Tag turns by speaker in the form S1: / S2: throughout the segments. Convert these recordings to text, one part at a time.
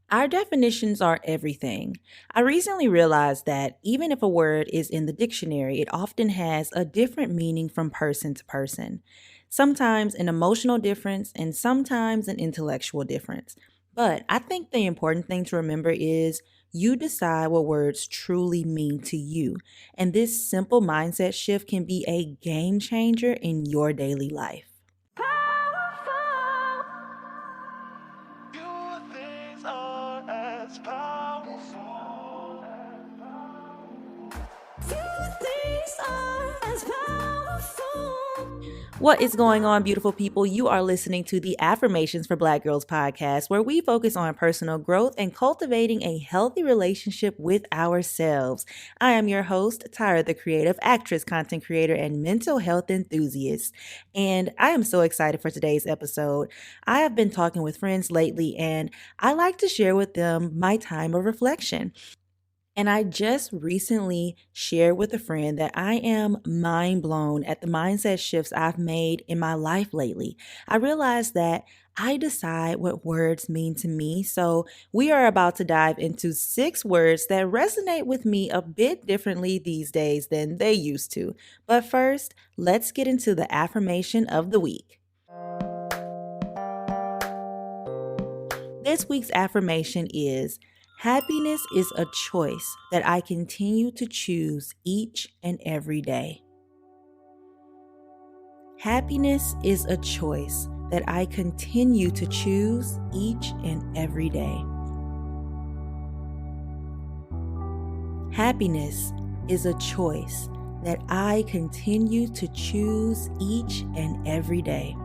S1: Our definitions are everything. I recently realized that even if a word is in the dictionary, it often has a different meaning from person to person. Sometimes an emotional difference and sometimes an intellectual difference. But I think the important thing to remember is you decide what words truly mean to you. And this simple mindset shift can be a game changer in your daily life.
S2: Few things are as powerful.
S1: What is going on, beautiful people? You are listening to the Affirmations for Black Girls podcast, where we focus on personal growth and cultivating a healthy relationship with ourselves. I am your host, Tyra, the creative actress, content creator, and mental health enthusiast. And I am so excited for today's episode. I have been talking with friends lately, and I like to share with them my time of reflection. And I just recently shared with a friend that I am mind blown at the mindset shifts I've made in my life lately. I realized that I decide what words mean to me. So we are about to dive into 6 words that resonate with me a bit differently these days than they used to. But first, let's get into the affirmation of the week. This week's affirmation is: happiness is a choice that I continue to choose each and every day. Happiness is a choice that I continue to choose each and every day. Happiness is a choice that I continue to choose each and every day.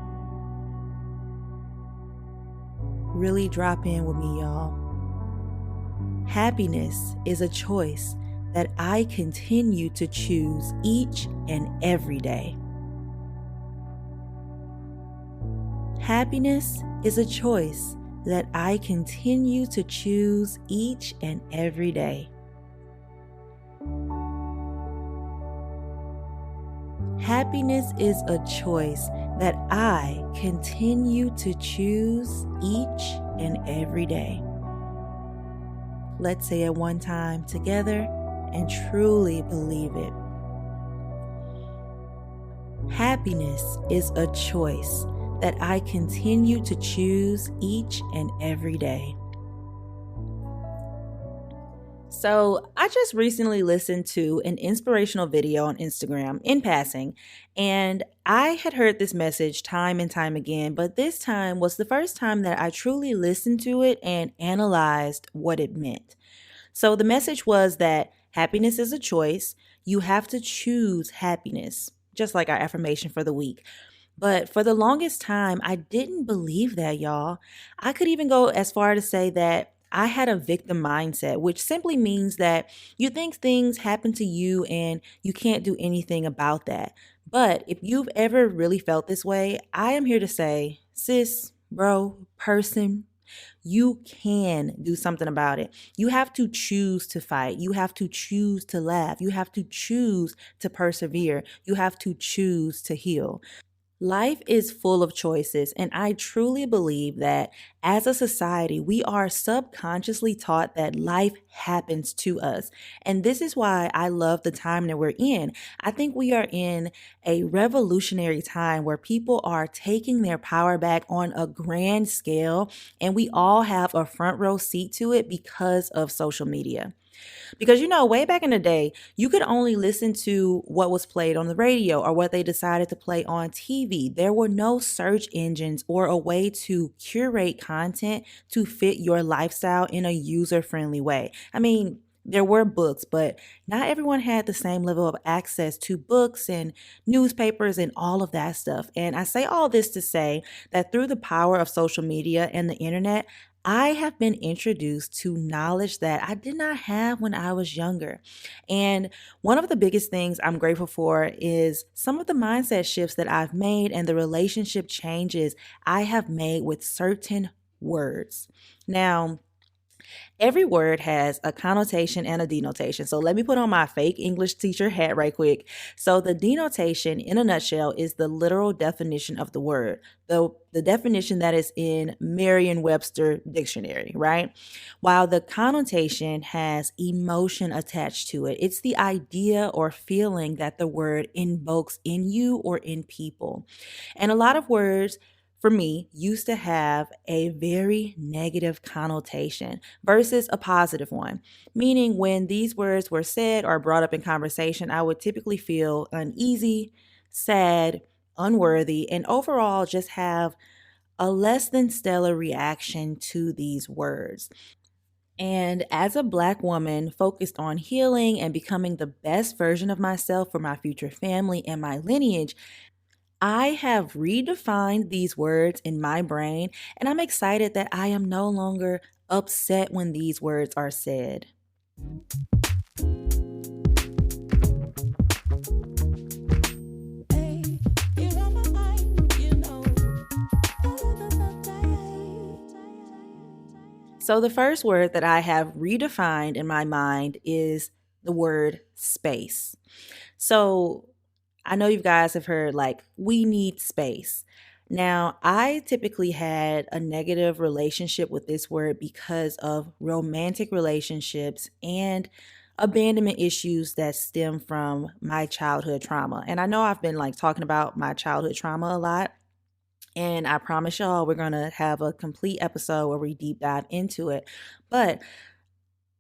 S1: Really drop in with me, y'all. Happiness is a choice that I continue to choose each and every day. Happiness is a choice that I continue to choose each and every day. Happiness is a choice that I continue to choose each and every day. Let's say it one time together and truly believe it. Happiness is a choice that I continue to choose each and every day. So, I just recently listened to an inspirational video on Instagram in passing, and I had heard this message time and time again, but this time was the first time that I truly listened to it and analyzed what it meant. So, the message was that happiness is a choice. You have to choose happiness, just like our affirmation for the week. But for the longest time, I didn't believe that, y'all. I could even go as far to say that I had a victim mindset, which simply means that you think things happen to you and you can't do anything about that. But if you've ever really felt this way, I am here to say, sis, bro, person, you can do something about it. You have to choose to fight. You have to choose to laugh. You have to choose to persevere. You have to choose to heal. Life is full of choices, and I truly believe that as a society, we are subconsciously taught that life happens to us. And this is why I love the time that we're in. I think we are in a revolutionary time where people are taking their power back on a grand scale, and we all have a front row seat to it because of social media. Because way back in the day, you could only listen to what was played on the radio or what they decided to play on TV. There were no search engines or a way to curate content to fit your lifestyle in a user-friendly way. I mean, there were books, but not everyone had the same level of access to books and newspapers and all of that stuff. And I say all this to say that through the power of social media and the internet, I have been introduced to knowledge that I did not have when I was younger. And one of the biggest things I'm grateful for is some of the mindset shifts that I've made and the relationship changes I have made with certain words. Now, Every word has a connotation and a denotation. So let me put on my fake English teacher hat right quick. So the denotation, in a nutshell, is the literal definition of the word, the definition that is in Merriam-Webster dictionary, right? While the connotation has emotion attached to it. It's the idea or feeling that the word invokes in you or in people. And a lot of words, for me, used to have a very negative connotation versus a positive one. Meaning, when these words were said or brought up in conversation, I would typically feel uneasy, sad, unworthy, and overall just have a less than stellar reaction to these words. And as a Black woman focused on healing and becoming the best version of myself for my future family and my lineage, I have redefined these words in my brain, and I'm excited that I am no longer upset when these words are said. So, the first word that I have redefined in my mind is the word space. So, I know you guys have heard like, we need space. Now, I typically had a negative relationship with this word because of romantic relationships and abandonment issues that stem from my childhood trauma. And I know I've been like talking about my childhood trauma a lot. And I promise y'all, we're going to have a complete episode where we deep dive into it. But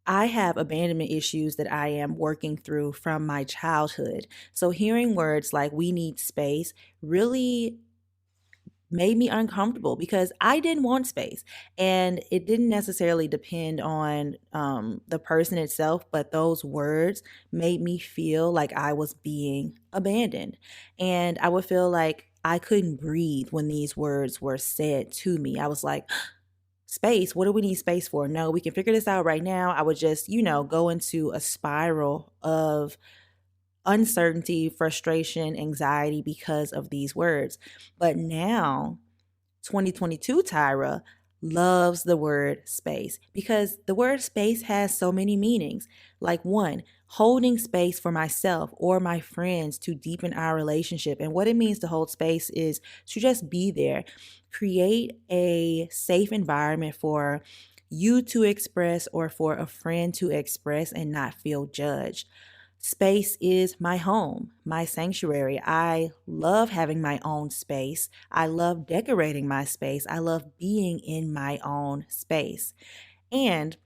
S1: I have abandonment issues that I am working through from my childhood. So hearing words like we need space really made me uncomfortable because I didn't want space. And it didn't necessarily depend on the person itself, but those words made me feel like I was being abandoned. And I would feel like I couldn't breathe when these words were said to me. I was like, space, what do we need space for? No, we can figure this out right now. I would just, go into a spiral of uncertainty, frustration, anxiety because of these words. But now, 2022 Tyra loves the word space because the word space has so many meanings. Like, one, holding space for myself or my friends to deepen our relationship. And what it means to hold space is to just be there, create a safe environment for you to express or for a friend to express and not feel judged. Space is my home, my sanctuary. I love having my own space. I love decorating my space. I love being in my own space. And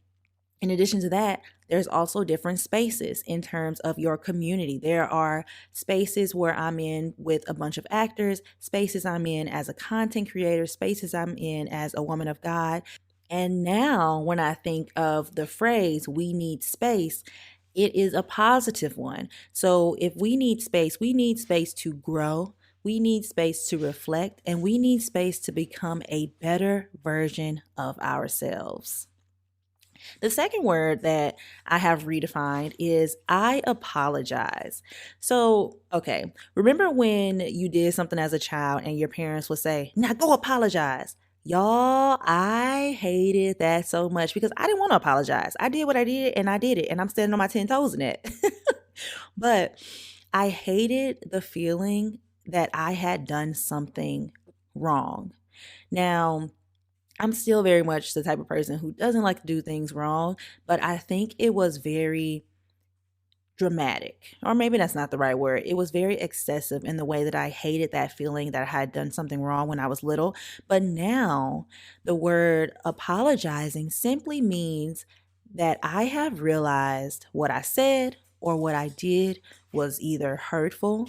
S1: in addition to that, there's also different spaces in terms of your community. There are spaces where I'm in with a bunch of actors, spaces I'm in as a content creator, spaces I'm in as a woman of God. And now, when I think of the phrase, we need space, it is a positive one. So if we need space to grow, we need space to reflect, and we need space to become a better version of ourselves. The second word that I have redefined is I apologize. So, okay, remember when you did something as a child and your parents would say, now go apologize? Y'all, I hated that so much because I didn't want to apologize. I did what I did and I did it, and I'm standing on my 10 toes in it. But I hated the feeling that I had done something wrong. Now, I'm still very much the type of person who doesn't like to do things wrong, but I think it was very dramatic, or maybe that's not the right word. It was very excessive in the way that I hated that feeling that I had done something wrong when I was little. But now the word apologizing simply means that I have realized what I said or what I did was either hurtful,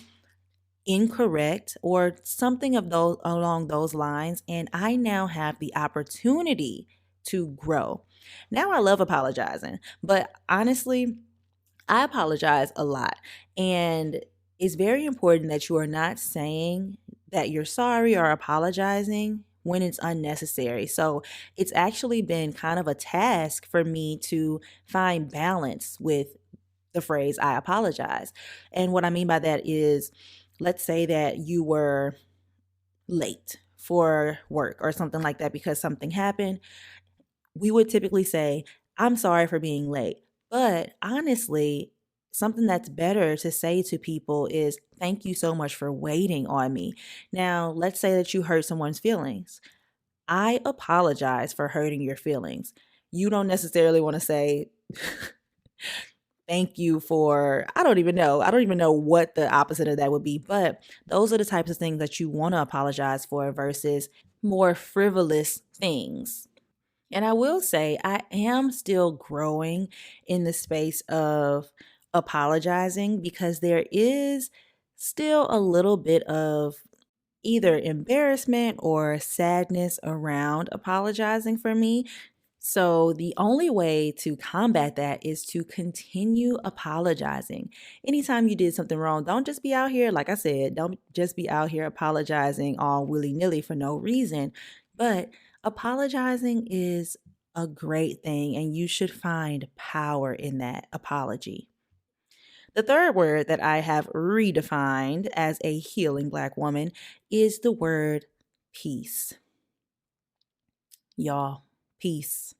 S1: incorrect, or something of those along those lines, and I now have the opportunity to grow. Now I love apologizing, but honestly, I apologize a lot. And it's very important that you are not saying that you're sorry or apologizing when it's unnecessary. So it's actually been kind of a task for me to find balance with the phrase I apologize. And what I mean by that is, let's say that you were late for work or something like that because something happened. We would typically say, I'm sorry for being late. But honestly, something that's better to say to people is, thank you so much for waiting on me. Now, let's say that you hurt someone's feelings. I apologize for hurting your feelings. You don't necessarily want to say, thank you for, I don't even know. I don't even know what the opposite of that would be, but those are the types of things that you want to apologize for versus more frivolous things. And I will say, I am still growing in the space of apologizing because there is still a little bit of either embarrassment or sadness around apologizing for me. So, the only way to combat that is to continue apologizing. Anytime you did something wrong, don't just be out here, like I said, don't just be out here apologizing all willy nilly for no reason. But apologizing is a great thing, and you should find power in that apology. The third word that I have redefined as a healing Black woman is the word peace. Y'all, peace.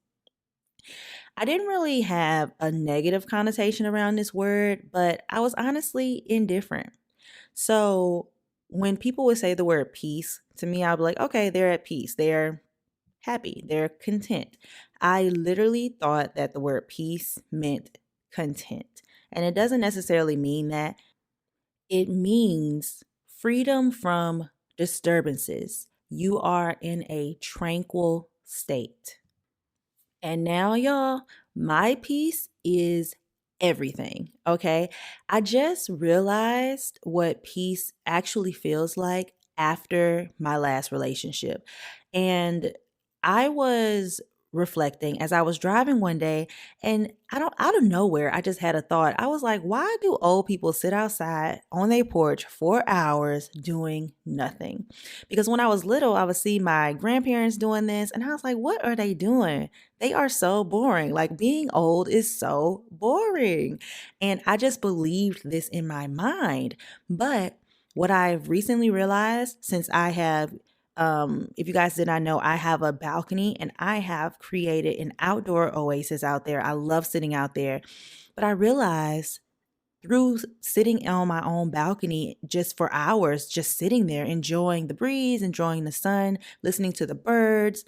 S1: I didn't really have a negative connotation around this word, but I was honestly indifferent. So when people would say the word peace to me, I'd be like, okay, they're at peace. They're happy. They're content. I literally thought that the word peace meant content. And it doesn't necessarily mean that. It means freedom from disturbances. You are in a tranquil state. And now, y'all, my peace is everything. Okay. I just realized what peace actually feels like after my last relationship. And I was reflecting as I was driving one day, and out of nowhere, I just had a thought. I was like, why do old people sit outside on their porch for hours doing nothing? Because when I was little, I would see my grandparents doing this, and I was like, what are they doing? They are so boring. Like, being old is so boring. And I just believed this in my mind. But what I've recently realized, since I have, if you guys did not know, I have a balcony and I have created an outdoor oasis out there. I love sitting out there. But I realized through sitting on my own balcony just for hours, just sitting there, enjoying the breeze, enjoying the sun, listening to the birds,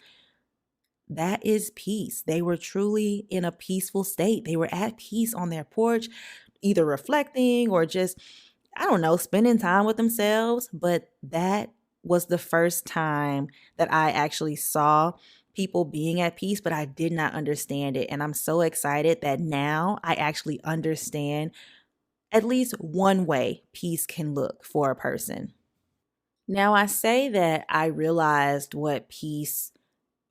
S1: that is peace. They were truly in a peaceful state. They were at peace on their porch, either reflecting or just, I don't know, spending time with themselves. But that was the first time that I actually saw people being at peace, but I did not understand it. And I'm so excited that now I actually understand at least one way peace can look for a person. Now, I say that I realized what peace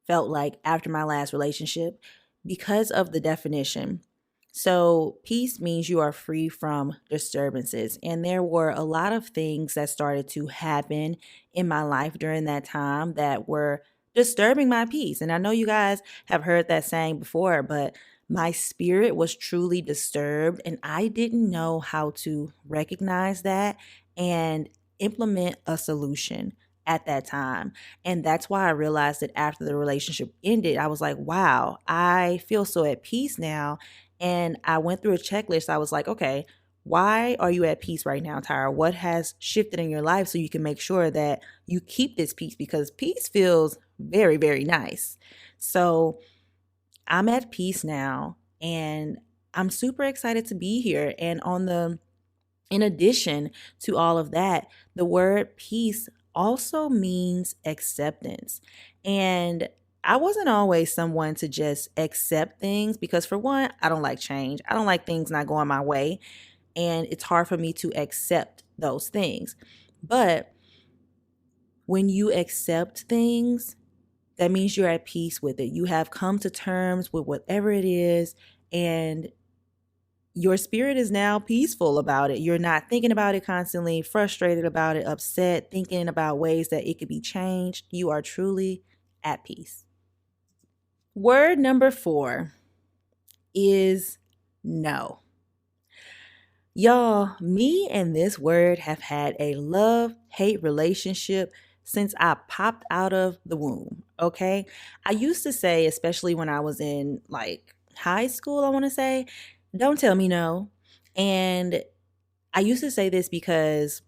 S1: felt like after my last relationship because of the definition. So, peace means you are free from disturbances. And there were a lot of things that started to happen in my life during that time that were disturbing my peace. And I know you guys have heard that saying before, but my spirit was truly disturbed, and I didn't know how to recognize that and implement a solution at that time. And that's why I realized that after the relationship ended, I was like, wow, I feel so at peace now. And I went through a checklist. I was like, okay, why are you at peace right now, Tyra? What has shifted in your life so you can make sure that you keep this peace? Because peace feels very, very nice. So I'm at peace now, and I'm super excited to be here. And in addition to all of that, the word peace also means acceptance. And I wasn't always someone to just accept things because, for one, I don't like change. I don't like things not going my way. And it's hard for me to accept those things. But when you accept things, that means you're at peace with it. You have come to terms with whatever it is, and your spirit is now peaceful about it. You're not thinking about it constantly, frustrated about it, upset, thinking about ways that it could be changed. You are truly at peace. Word number 4 is no. Y'all, me and this word have had a love-hate relationship since I popped out of the womb, okay? I used to say, especially when I was in like high school, I want to say. Don't tell me no. And I used to say this because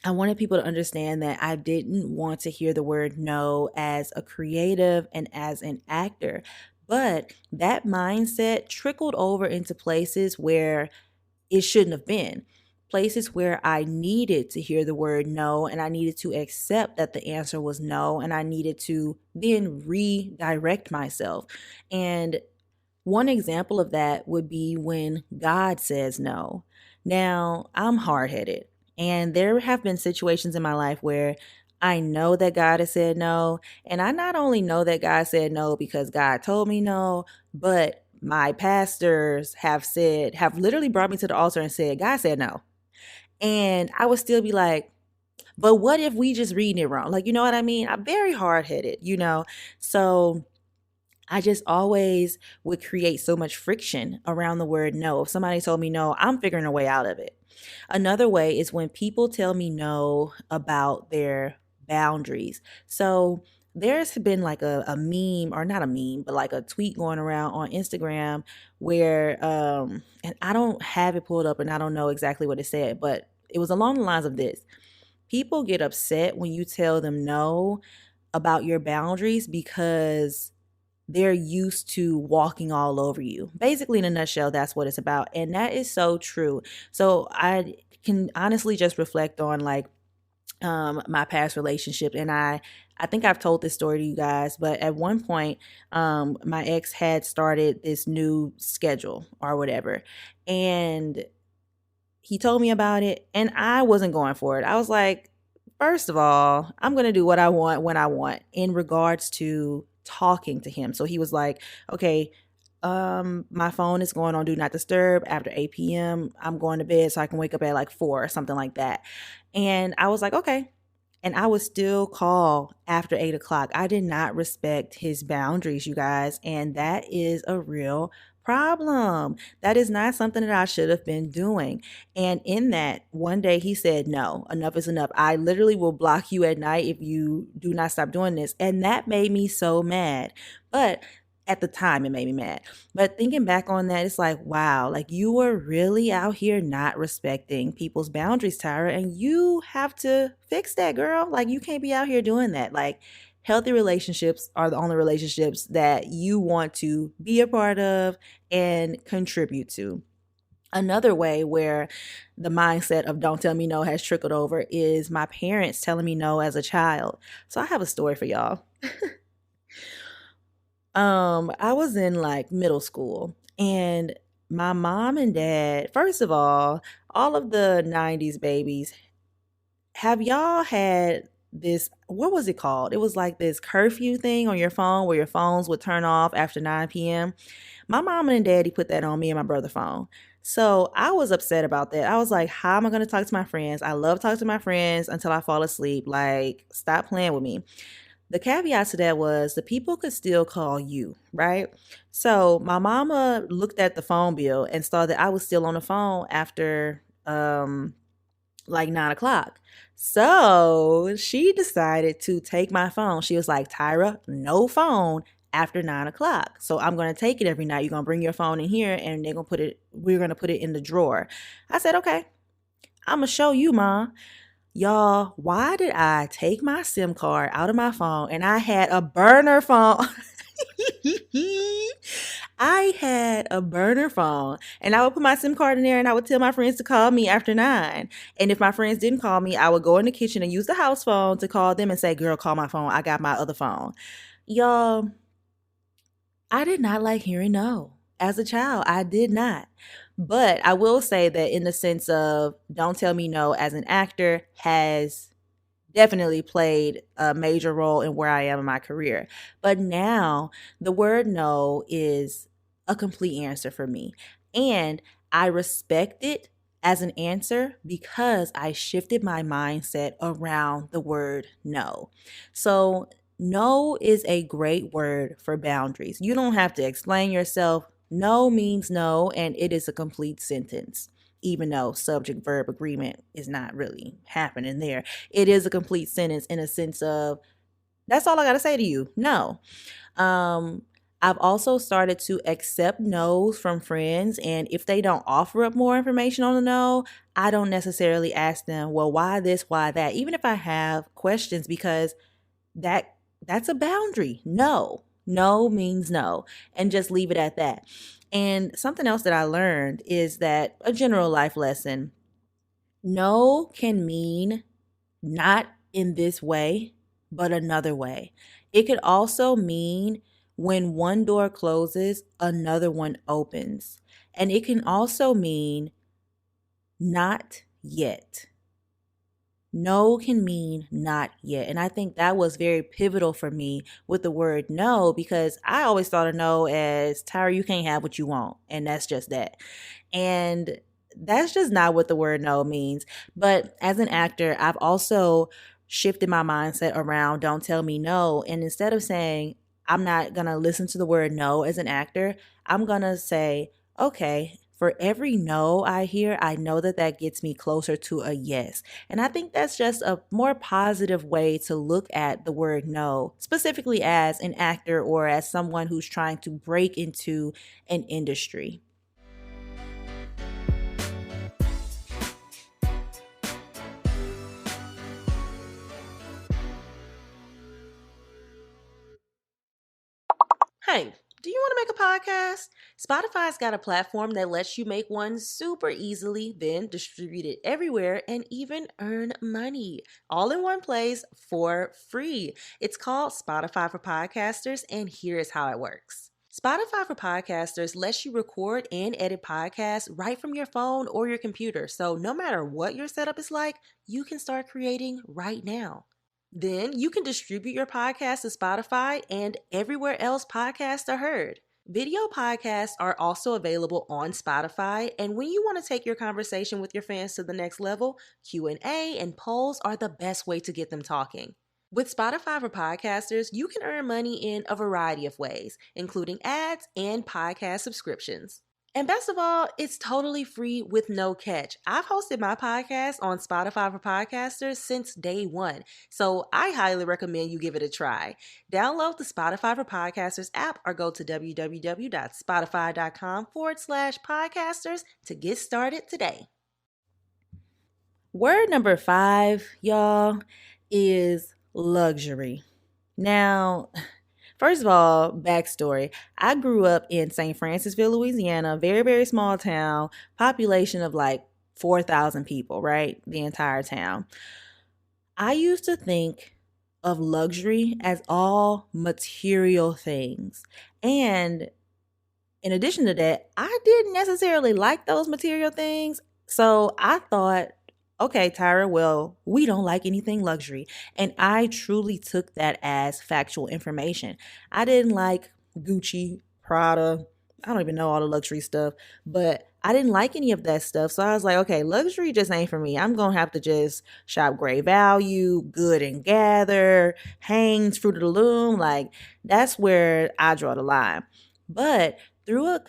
S1: I wanted people to understand that I didn't want to hear the word no as a creative and as an actor. But that mindset trickled over into places where it shouldn't have been. Places where I needed to hear the word no and I needed to accept that the answer was no and I needed to then redirect myself. And one example of that would be when God says no. Now, I'm hard headed, and there have been situations in my life where I know that God has said no. And I not only know that God said no because God told me no, but my pastors have literally brought me to the altar and said, God said no. And I would still be like, but what if we just reading it wrong? Like, you know what I mean? I'm very hard headed. So I just always would create so much friction around the word no. If somebody told me no, I'm figuring a way out of it. Another way is when people tell me no about their boundaries. So there's been like a meme, or not a meme, but like a tweet going around on Instagram where and I don't have it pulled up and I don't know exactly what it said, but it was along the lines of this. People get upset when you tell them no about your boundaries because they're used to walking all over you. Basically, in a nutshell, that's what it's about. And that is so true. So I can honestly just reflect on like my past relationship. And I think I've told this story to you guys, but at one point, my ex had started this new schedule or whatever. And he told me about it and I wasn't going for it. I was like, first of all, I'm going to do what I want when I want in regards to talking to him. So he was like, okay, my phone is going on do not disturb after 8 p.m. I'm going to bed so I can wake up at like 4 or something like that. And I was like, okay. And I would still call after 8 o'clock. I did not respect his boundaries, you guys. And that is a real problem. That is not something that I should have been doing. And in that, one day he said, no, enough is enough. I literally will block you at night if you do not stop doing this. And that made me so mad. But at the time, it made me mad. But thinking back on that, it's like, wow, like you were really out here not respecting people's boundaries, Tyra, and you have to fix that, girl. Like you can't be out here doing that. Like healthy relationships are the only relationships that you want to be a part of and contribute to. Another way where the mindset of don't tell me no has trickled over is my parents telling me no as a child. So I have a story for y'all. I was in like middle school and my mom and dad, first of all of the 90s babies, have y'all had this, what was it called? It was like this curfew thing on your phone where your phones would turn off after 9 p.m. My mom and daddy put that on me and my brother's phone. So I was upset about that. I was like, how am I going to talk to my friends? I love talking to my friends until I fall asleep. Like, stop playing with me. The caveat to that was the people could still call you, right? So my mama looked at the phone bill and saw that I was still on the phone after like 9 o'clock. So she decided to take my phone. She was like, Tyra, no phone after 9 o'clock. So I'm gonna take it every night. You're gonna bring your phone in here and we're gonna put it in the drawer. I said, okay, I'm gonna show you, Ma. Y'all, why did I take my SIM card out of my phone and I had a burner phone? I had a burner phone and I would put my SIM card in there and I would tell my friends to call me after 9. And if my friends didn't call me, I would go in the kitchen and use the house phone to call them and say, girl, call my phone. I got my other phone. Y'all, I did not like hearing no. As a child, I did not. But I will say that in the sense of Don't Tell Me No as an actor has definitely played a major role in where I am in my career. But now the word no is a complete answer for me. And I respect it as an answer because I shifted my mindset around the word no. So no is a great word for boundaries. You don't have to explain yourself. No means no, and it is a complete sentence. Even though subject verb agreement is not really happening there, it is a complete sentence in a sense of that's all I got to say to you. No. I've also started to accept no's from friends. And if they don't offer up more information on the no, I don't necessarily ask them, well, why this, why that, even if I have questions, because that that's a boundary. No. No means no. And just leave it at that. And something else that I learned is that a general life lesson, no can mean not in this way, but another way. It could also mean when one door closes, another one opens. And it can also mean not yet. No can mean not yet. And I think that was very pivotal for me with the word no, because I always thought of no as Tyra, you can't have what you want. And that's just that. And that's just not what the word no means. But as an actor, I've also shifted my mindset around don't tell me no. And instead of saying, I'm not going to listen to the word no as an actor, I'm going to say, okay, for every no I hear, I know that that gets me closer to a yes. And I think that's just a more positive way to look at the word no, specifically as an actor or as someone who's trying to break into an industry. Hey, do you want to make a podcast? Spotify's got a platform that lets you make one super easily, then distribute it everywhere and even earn money all in one place for free. It's called Spotify for Podcasters, and here's how it works. Spotify for Podcasters lets you record and edit podcasts right from your phone or your computer. So no matter what your setup is like, you can start creating right now. Then you can distribute your podcast to Spotify and everywhere else podcasts are heard. Video podcasts are also available on Spotify, and when you want to take your conversation with your fans to the next level, Q&A and polls are the best way to get them talking. With Spotify for Podcasters, you can earn money in a variety of ways, including ads and podcast subscriptions. And best of all, it's totally free with no catch. I've hosted my podcast on Spotify for Podcasters since day one, so I highly recommend you give it a try. Download the Spotify for Podcasters app or go to www.spotify.com/podcasters to get started today. Word number 5, y'all, is luxury. Now, first of all, backstory. I grew up in St. Francisville, Louisiana, very, very small town, population of like 4,000 people, right? The entire town. I used to think of luxury as all material things. And in addition to that, I didn't necessarily like those material things. So I thought, okay, Tyra, well, we don't like anything luxury. And I truly took that as factual information. I didn't like Gucci, Prada. I don't even know all the luxury stuff, but I didn't like any of that stuff. So I was like, okay, luxury just ain't for me. I'm going to have to just shop Great Value, Good and Gather, Hanes, Fruit of the Loom. Like, that's where I draw the line. But through a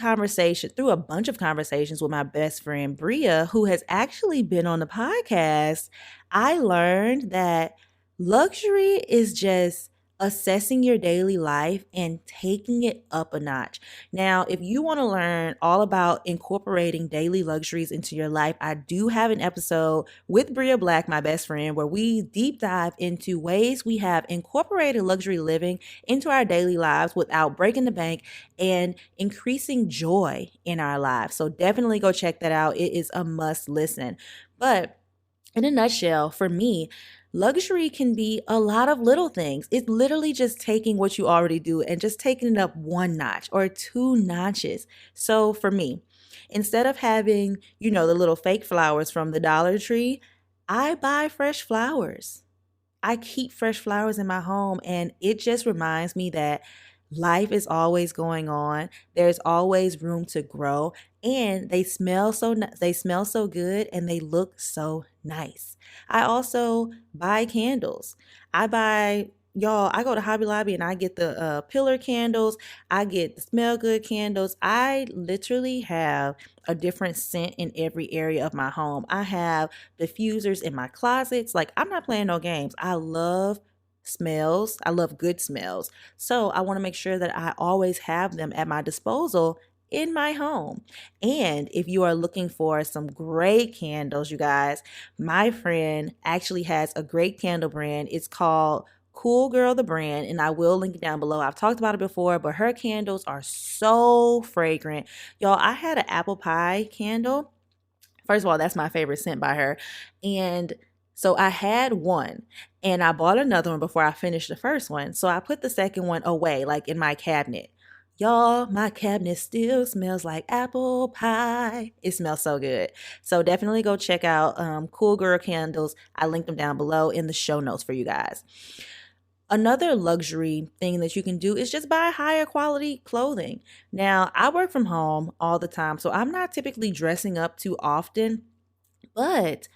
S1: bunch of conversations with my best friend Bria, who has actually been on the podcast, I learned that luxury is just assessing your daily life and taking it up a notch. Now, if you want to learn all about incorporating daily luxuries into your life, I do have an episode with Bria Black, my best friend, where we deep dive into ways we have incorporated luxury living into our daily lives without breaking the bank and increasing joy in our lives. So definitely go check that out. It is a must listen. But in a nutshell, for me, luxury can be a lot of little things. It's literally just taking what you already do and just taking it up one notch or two notches. So for me, instead of having, the little fake flowers from the Dollar Tree, I buy fresh flowers. I keep fresh flowers in my home, and it just reminds me that life is always going on. There's always room to grow, and they smell so good and they look so nice. I also buy candles. I go to Hobby Lobby and I get the pillar candles. I get the smell good candles. I literally have a different scent in every area of my home. I have diffusers in my closets. Like, I'm not playing no games. I love smells. I love good smells. So I want to make sure that I always have them at my disposal in my home. And if you are looking for some great candles, you guys, my friend actually has a great candle brand. It's called Cool Girl the brand, and I will link it down below. I've talked about it before, but her candles are so fragrant. Y'all, I had an apple pie candle. First of all, that's my favorite scent by her. And so I had one and I bought another one before I finished the first one. So I put the second one away, like in my cabinet. Y'all, my cabinet still smells like apple pie. It smells so good. So definitely go check out Cool Girl Candles. I linked them down below in the show notes for you guys. Another luxury thing that you can do is just buy higher quality clothing. Now, I work from home all the time, so I'm not typically dressing up too often, but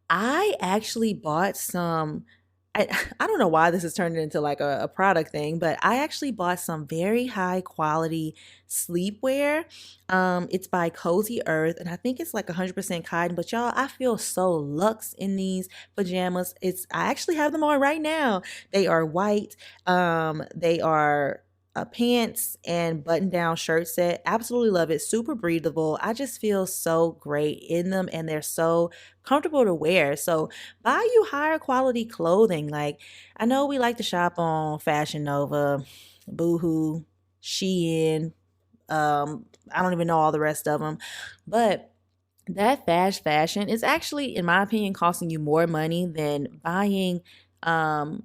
S1: I actually bought some. I, I don't know why this is turning into like a product thing, but I actually bought some very high quality sleepwear. It's by Cozy Earth, and I think it's like 100% cotton. But y'all, I feel so luxe in these pajamas. I actually have them on right now. They are white. They are a pants and button down shirt set. Absolutely love it. Super breathable. I just feel so great in them, and they're so comfortable to wear. So buy you higher quality clothing. Like, I know we like to shop on Fashion Nova, Boohoo, Shein. I don't even know all the rest of them, but that fast fashion is actually, in my opinion, costing you more money than buying um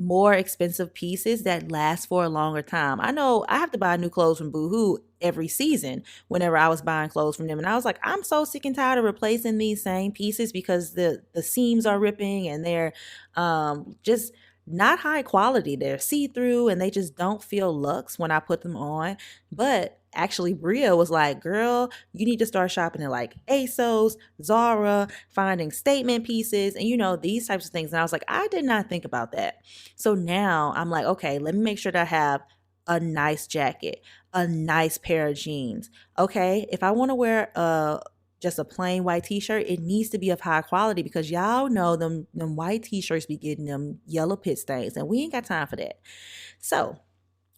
S1: more expensive pieces that last for a longer time. I know I have to buy new clothes from Boohoo every season whenever I was buying clothes from them. And I was like, I'm so sick and tired of replacing these same pieces because the seams are ripping and they're just not high quality. They're see-through and they just don't feel luxe when I put them on. But actually Bria was like, girl, you need to start shopping at like ASOS, Zara, finding statement pieces and these types of things. And I was like, I did not think about that. So now I'm like, okay, let me make sure that I have a nice jacket, a nice pair of jeans. Okay, if I want to wear just a plain white t-shirt, it needs to be of high quality because y'all know them white t-shirts be getting them yellow pit stains and we ain't got time for that. So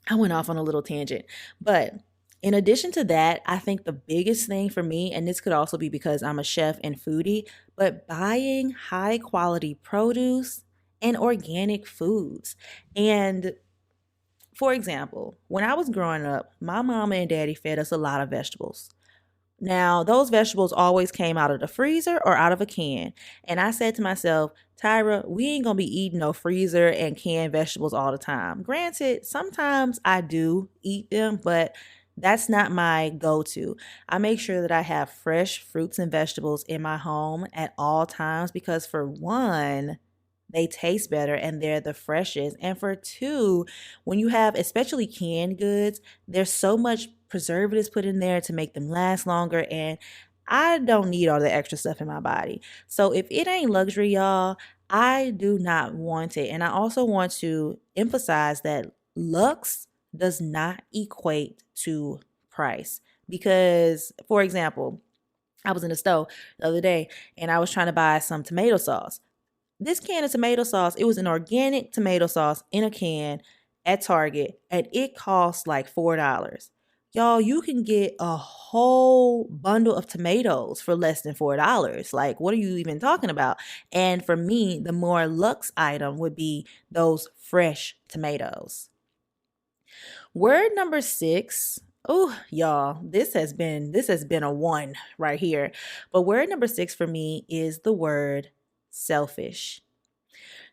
S1: I went off on a little tangent, but in addition to that, I think the biggest thing for me, and this could also be because I'm a chef and foodie, but buying high quality produce and organic foods. And for example, when I was growing up, my mama and daddy fed us a lot of vegetables. Now, those vegetables always came out of the freezer or out of a can. And I said to myself, Tyra, we ain't gonna be eating no freezer and canned vegetables all the time. Granted, sometimes I do eat them, but that's not my go-to. I make sure that I have fresh fruits and vegetables in my home at all times because for one, they taste better and they're the freshest. And for two, when you have especially canned goods, there's so much preservatives put in there to make them last longer. And I don't need all the extra stuff in my body. So if it ain't luxury, y'all, I do not want it. And I also want to emphasize that luxe does not equate to price. Because, for example, I was in the store the other day and I was trying to buy some tomato sauce. This can of tomato sauce, it was an organic tomato sauce in a can at Target, and it cost like $4. Y'all, you can get a whole bundle of tomatoes for less than $4. Like, what are you even talking about? And for me, the more luxe item would be those fresh tomatoes. Word number 6. Oh, y'all, this has been a one right here. But word number 6 for me is the word selfish.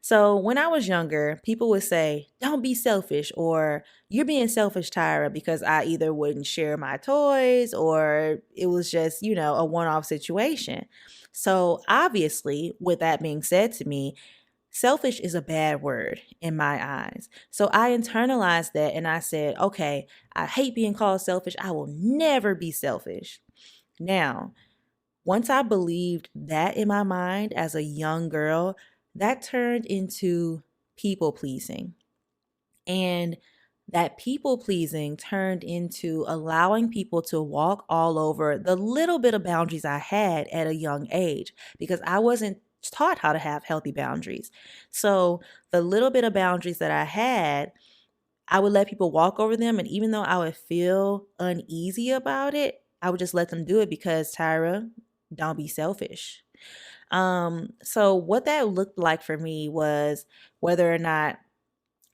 S1: So when I was younger, people would say, don't be selfish, or you're being selfish, Tyra, because I either wouldn't share my toys or it was just, a one-off situation. So obviously, with that being said to me, selfish is a bad word in my eyes. So I internalized that and I said, okay, I hate being called selfish. I will never be selfish. Now, once I believed that in my mind as a young girl, that turned into people pleasing. And that people pleasing turned into allowing people to walk all over the little bit of boundaries I had at a young age because I wasn't taught how to have healthy boundaries. So the little bit of boundaries that I had, I would let people walk over them. And even though I would feel uneasy about it, I would just let them do it because, Tyra, don't be selfish. So what that looked like for me was whether or not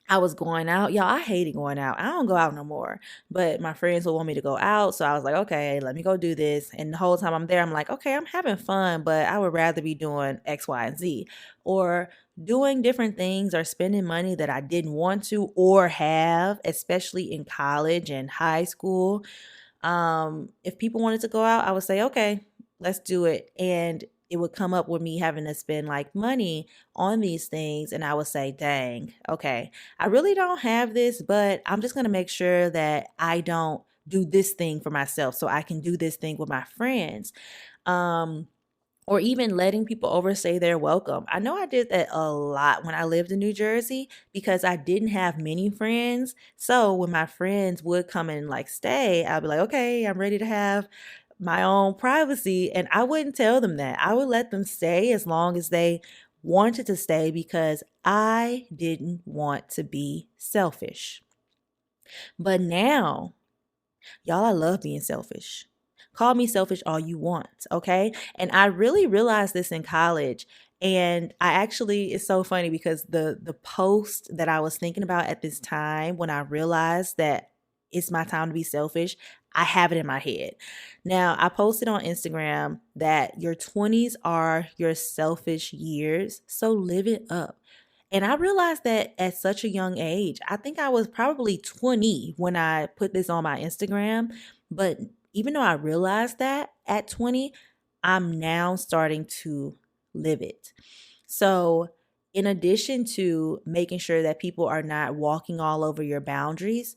S1: I was going out. Y'all, I hated going out. I don't go out no more. But my friends would want me to go out. So I was like, okay, let me go do this. And the whole time I'm there, I'm like, okay, I'm having fun, but I would rather be doing X, Y, and Z. Or doing different things or spending money that I didn't want to or have, especially in college and high school. If people wanted to go out, I would say, okay, let's do it. And it would come up with me having to spend like money on these things. And I would say, dang, okay, I really don't have this, but I'm just going to make sure that I don't do this thing for myself so I can do this thing with my friends. Um, or even letting people over say they're welcome. I know I did that a lot when I lived in New Jersey because I didn't have many friends. So when my friends would come and like stay, I'd be like, okay, I'm ready to have my own privacy. And I wouldn't tell them that. I would let them stay as long as they wanted to stay because I didn't want to be selfish. But now, y'all, I love being selfish. Call me selfish all you want, okay? And I really realized this in college. And I actually, it's so funny because the post that I was thinking about at this time when I realized that it's my time to be selfish, I have it in my head. Now, I posted on Instagram that your 20s are your selfish years, so live it up. And I realized that at such a young age. I think I was probably 20 when I put this on my Instagram. But even though I realized that at 20, I'm now starting to live it. So, in addition to making sure that people are not walking all over your boundaries,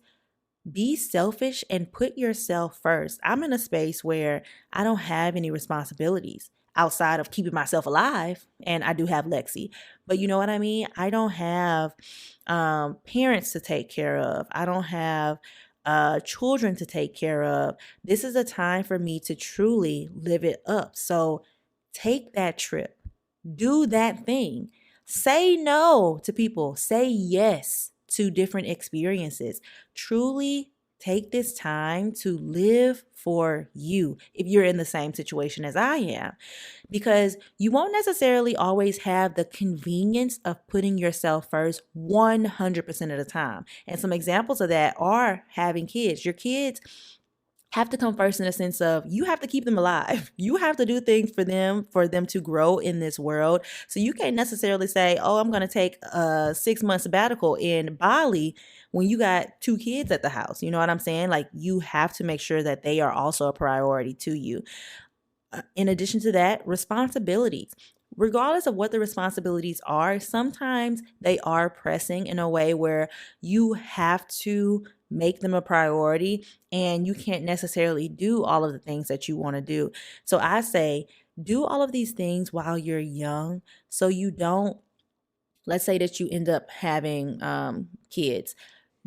S1: be selfish and put yourself first. I'm in a space where I don't have any responsibilities outside of keeping myself alive. And I do have Lexi, but you know what I mean? I don't have parents to take care of. I don't have children to take care of. This is a time for me to truly live it up. So take that trip, do that thing. Say no to people. Say yes to different experiences. Truly take this time to live for you if you're in the same situation as I am, because you won't necessarily always have the convenience of putting yourself first 100% of the time. And some examples of that are having kids. Your kids have to come first in the sense of you have to keep them alive. You have to do things for them to grow in this world. So you can't necessarily say, oh, I'm going to take a 6-month sabbatical in Bali when you got 2 kids at the house. You know what I'm saying? Like, you have to make sure that they are also a priority to you. In addition to that, responsibilities. Regardless of what the responsibilities are, sometimes they are pressing in a way where you have to make them a priority and you can't necessarily do all of the things that you want to do. So I say, do all of these things while you're young so you don't, let's say that you end up having kids.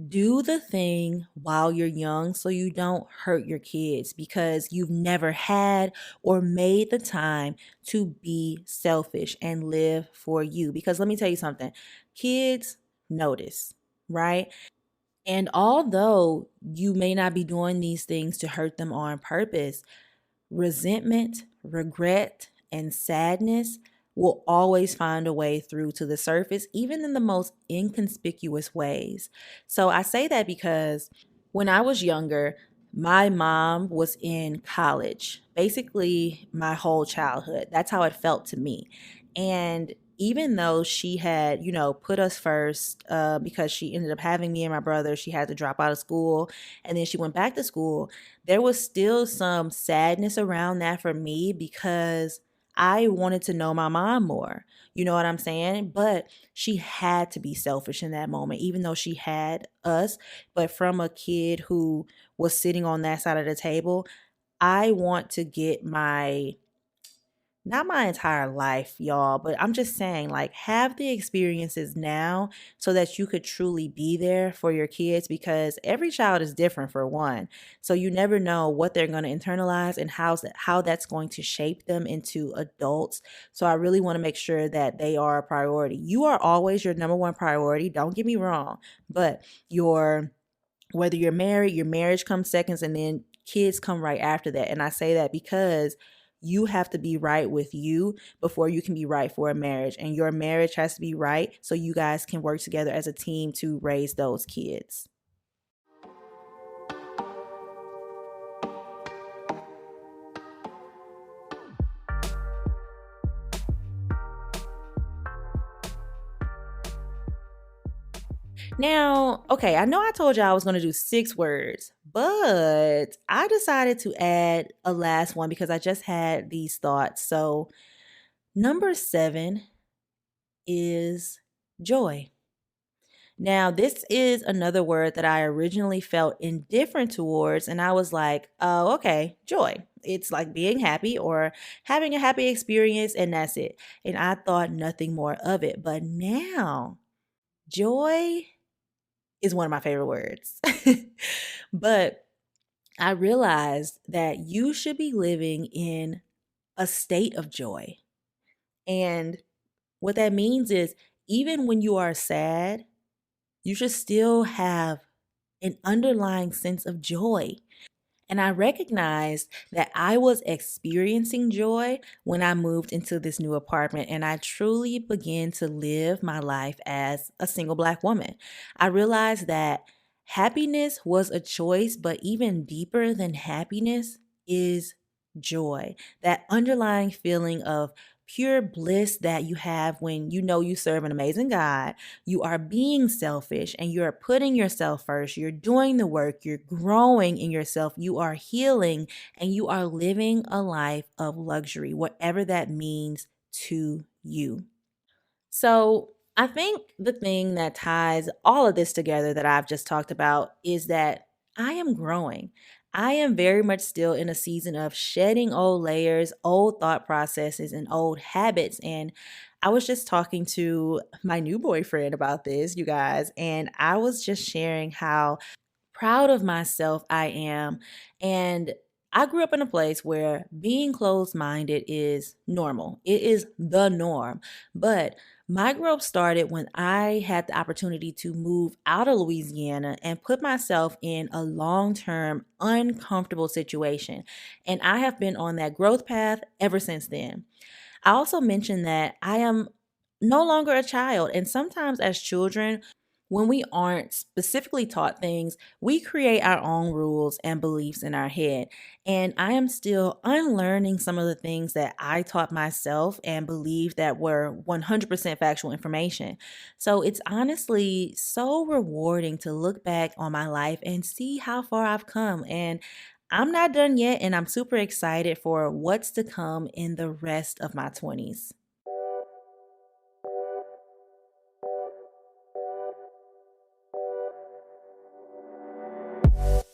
S1: Do the thing while you're young so you don't hurt your kids because you've never had or made the time to be selfish and live for you. Because let me tell you something, kids notice, right? And although you may not be doing these things to hurt them on purpose, resentment, regret, and sadness will always find a way through to the surface, even in the most inconspicuous ways. So I say that because when I was younger, my mom was in college, basically my whole childhood. That's how it felt to me. And even though she had, put us first because she ended up having me and my brother, she had to drop out of school and then she went back to school. There was still some sadness around that for me because I wanted to know my mom more. You know what I'm saying? But she had to be selfish in that moment, even though she had us. But from a kid who was sitting on that side of the table, I want to get my not my entire life, y'all, but I'm just saying, like, have the experiences now so that you could truly be there for your kids, because every child is different, for one. So you never know what they're going to internalize and how that's going to shape them into adults. So I really want to make sure that they are a priority. You are always your number one priority. Don't get me wrong, but whether you're married, your marriage comes seconds, and then kids come right after that. And I say that because you have to be right with you before you can be right for a marriage. And your marriage has to be right so you guys can work together as a team to raise those kids. Now, okay, I know I told you I was going to do 6 words, but I decided to add a last one because I just had these thoughts. So, number 7 is joy. Now, this is another word that I originally felt indifferent towards, and I was like, oh, okay, joy. It's like being happy or having a happy experience, and that's it. And I thought nothing more of it. But now, joy is one of my favorite words. But I realized that you should be living in a state of joy. And what that means is, even when you are sad, you should still have an underlying sense of joy. And I recognized that I was experiencing joy when I moved into this new apartment and I truly began to live my life as a single Black woman. I realized that happiness was a choice, but even deeper than happiness is joy. That underlying feeling of pure bliss that you have when you know you serve an amazing God, you are being selfish and you're putting yourself first, you're doing the work, you're growing in yourself, you are healing, and you are living a life of luxury, whatever that means to you. So, I think the thing that ties all of this together that I've just talked about is that I am growing. I am very much still in a season of shedding old layers, old thought processes, and old habits. And I was just talking to my new boyfriend about this, you guys, and I was just sharing how proud of myself I am. And I grew up in a place where being closed minded is normal, it is the norm. But my growth started when I had the opportunity to move out of Louisiana and put myself in a long term, uncomfortable situation. And I have been on that growth path ever since then. I also mentioned that I am no longer a child. And sometimes, as children, when we aren't specifically taught things, we create our own rules and beliefs in our head. And I am still unlearning some of the things that I taught myself and believed that were 100% factual information. So it's honestly so rewarding to look back on my life and see how far I've come. And I'm not done yet, and I'm super excited for what's to come in the rest of my 20s.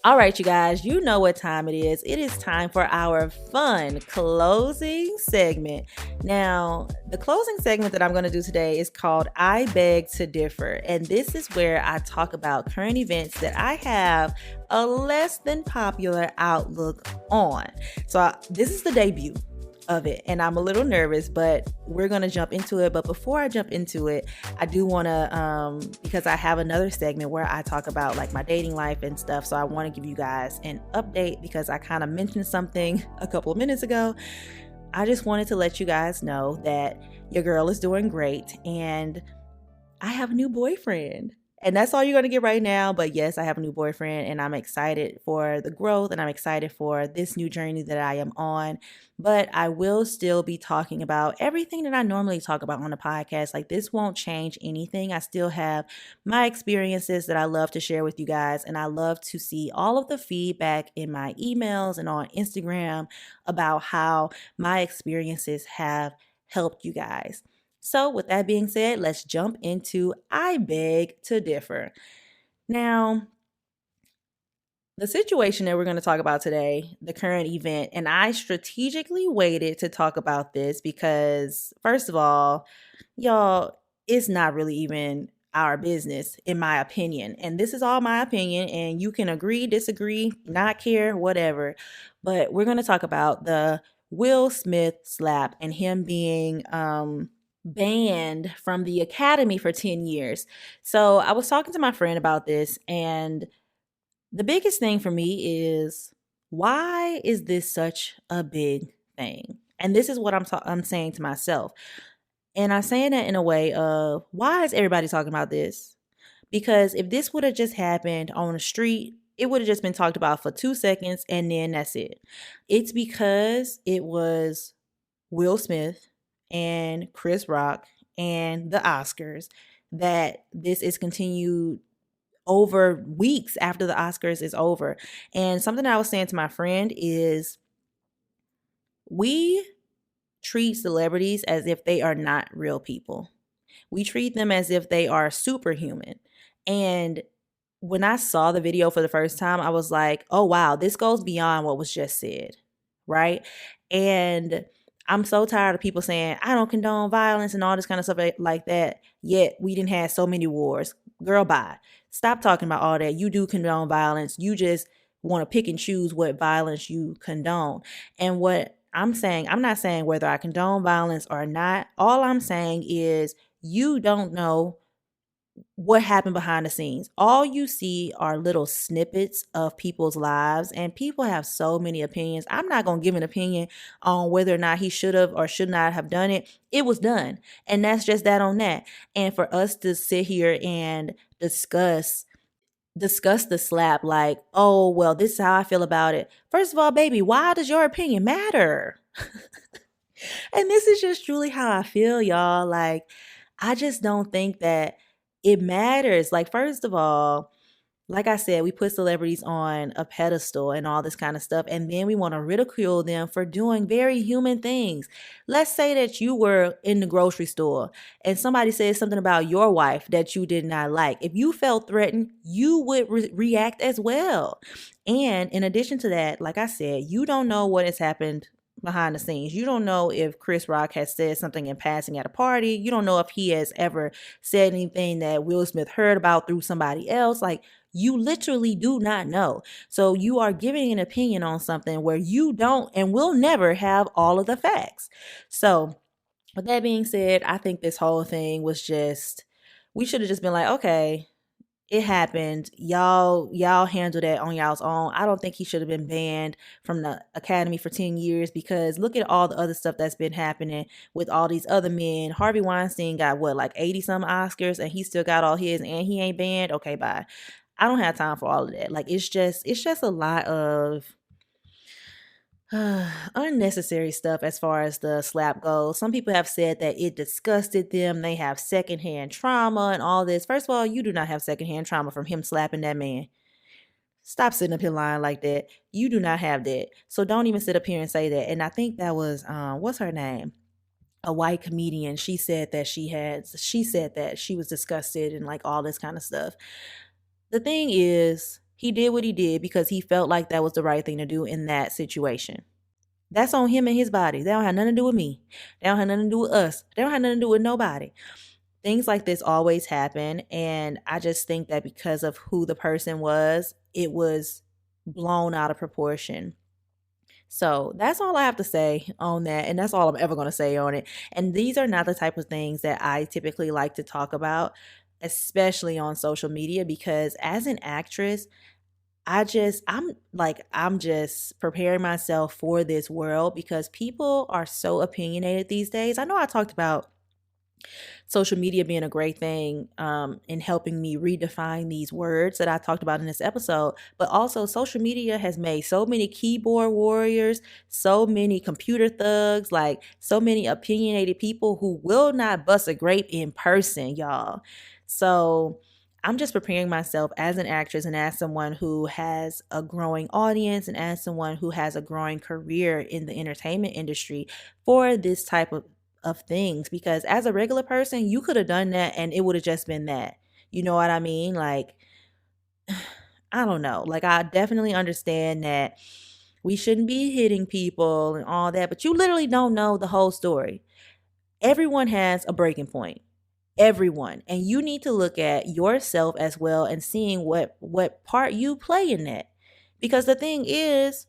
S1: All right, you guys, you know what time it is. It is time for our fun closing segment. Now, the closing segment that I'm going to do today is called I Beg to Differ. And this is where I talk about current events that I have a less than popular outlook on. So, this is the debut of it, and I'm a little nervous, but we're gonna jump into it. But before I jump into it, I do want to because I have another segment where I talk about like my dating life and stuff, so I want to give you guys an update because I kind of mentioned something a couple of minutes ago. I just wanted to let you guys know that your girl is doing great and I have a new boyfriend. And that's all you're going to get right now. But yes, I have a new boyfriend and I'm excited for the growth and I'm excited for this new journey that I am on. But I will still be talking about everything that I normally talk about on the podcast. Like, this won't change anything. I still have my experiences that I love to share with you guys. And I love to see all of the feedback in my emails and on Instagram about how my experiences have helped you guys. So, with that being said, let's jump into I Beg to Differ. Now, The situation that we're going to talk about today, the current event, and I strategically waited to talk about this because, first of all, y'all, it's not really even our business, in my opinion. And this is all my opinion, and you can agree, disagree, not care, whatever. But we're going to talk about the Will Smith slap and him being banned from the academy for 10 years. So I was talking to my friend about this, and the biggest thing for me is, why is this such a big thing? And this is what I'm saying to myself. And I'm saying that in a way of, why is everybody talking about this? Because if this would have just happened on the street, it would have just been talked about for 2 seconds and then that's it. It's because it was Will Smith and Chris Rock and the Oscars that this is continued over weeks after the Oscars is over. And something I was saying to my friend is, we treat celebrities as if they are not real people. We treat them as if they are superhuman. And when I saw the video for the first time, I was like, oh, wow, this goes beyond what was just said. Right. And I'm so tired of people saying, I don't condone violence and all this kind of stuff like that. Yet we didn't have so many wars. Girl, bye. Stop talking about all that. You do condone violence. You just want to pick and choose what violence you condone. And what I'm saying, I'm not saying whether I condone violence or not. All I'm saying is, you don't know what happened behind the scenes. All you see are little snippets of people's lives, and people have so many opinions. I'm not going to give an opinion on whether or not he should have or should not have done it. It was done, and that's just that on that. And for us to sit here and discuss the slap like, oh, well, this is how I feel about it. First of all, baby, why does your opinion matter? And this is just truly how I feel, y'all. Like, I just don't think that it matters. Like, first of all, like I said, we put celebrities on a pedestal and all this kind of stuff, and then we want to ridicule them for doing very human things. Let's say that you were in the grocery store and somebody said something about your wife that you did not like. If you felt threatened, you would react as well. And in addition to that, like I said, you don't know what has happened behind the scenes. You don't know if Chris Rock has said something in passing at a party. You don't know if he has ever said anything that Will Smith heard about through somebody else. Like, you literally do not know. So you are giving an opinion on something where you don't and will never have all of the facts. So with that being said, I think this whole thing was just, we should have just been like, okay, it happened. Y'all handle that on y'all's own. I don't think he should have been banned from the academy for 10 years, because look at all the other stuff that's been happening with all these other men. Harvey Weinstein got what, like 80 some Oscars, and he still got all his and he ain't banned. Okay, bye. I don't have time for all of that. Like, it's just a lot of unnecessary stuff as far as the slap goes. Some people have said that it disgusted them. They have secondhand trauma and all this. First of all, you do not have secondhand trauma from him slapping that man. Stop sitting up here lying like that. You do not have that. So don't even sit up here and say that. And I think that was what's her name? A white comedian. She said that she was disgusted and like all this kind of stuff. The thing is, he did what he did because he felt like that was the right thing to do in that situation. That's on him and his body. They don't have nothing to do with me. They don't have nothing to do with us. They don't have nothing to do with nobody. Things like this always happen. And I just think that because of who the person was, it was blown out of proportion. So that's all I have to say on that. And that's all I'm ever going to say on it. And these are not the type of things that I typically like to talk about, especially on social media, because as an actress, I'm just preparing myself for this world because people are so opinionated these days. I know I talked about social media being a great thing in helping me redefine these words that I talked about in this episode. But also, social media has made so many keyboard warriors, so many computer thugs, like so many opinionated people who will not bust a grape in person, y'all. So I'm just preparing myself as an actress and as someone who has a growing audience and as someone who has a growing career in the entertainment industry for this type of things, because as a regular person, you could have done that and it would have just been that. You know what I mean? Like, I don't know. Like, I definitely understand that we shouldn't be hitting people and all that, but you literally don't know the whole story. Everyone has a breaking point. Everyone. And you need to look at yourself as well and seeing what part you play in that. Because the thing is,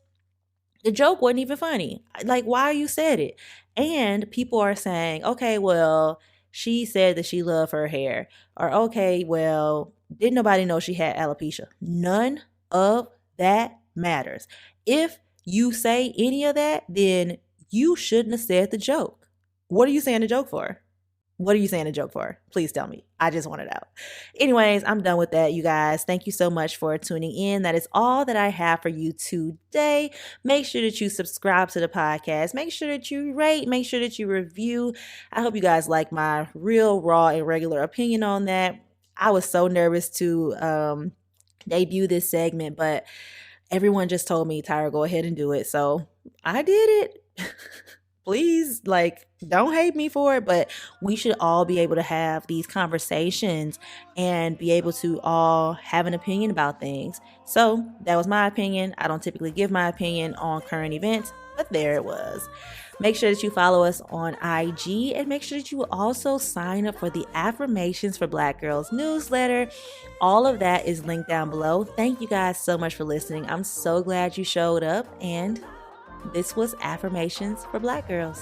S1: the joke wasn't even funny. Like, why you said it? And people are saying, okay, well, she said that she loved her hair. Or, okay, well, didn't nobody know she had alopecia? None of that matters. If you say any of that, then you shouldn't have said the joke. What are you saying the joke for? What are you saying a joke for? Please tell me. I just want it out. Anyways, I'm done with that, you guys. Thank you so much for tuning in. That is all that I have for you today. Make sure that you subscribe to the podcast. Make sure that you rate. Make sure that you review. I hope you guys like my real, raw, and regular opinion on that. I was so nervous to debut this segment, but everyone just told me, Tyra, go ahead and do it. So I did it. Please, like, don't hate me for it, but we should all be able to have these conversations and be able to all have an opinion about things. So that was my opinion. I don't typically give my opinion on current events, but there it was. Make sure that you follow us on IG and make sure that you also sign up for the Affirmations for Black Girls newsletter. All of that is linked down below. Thank you guys so much for listening. I'm so glad you showed up, and this was Affirmations for Black Girls.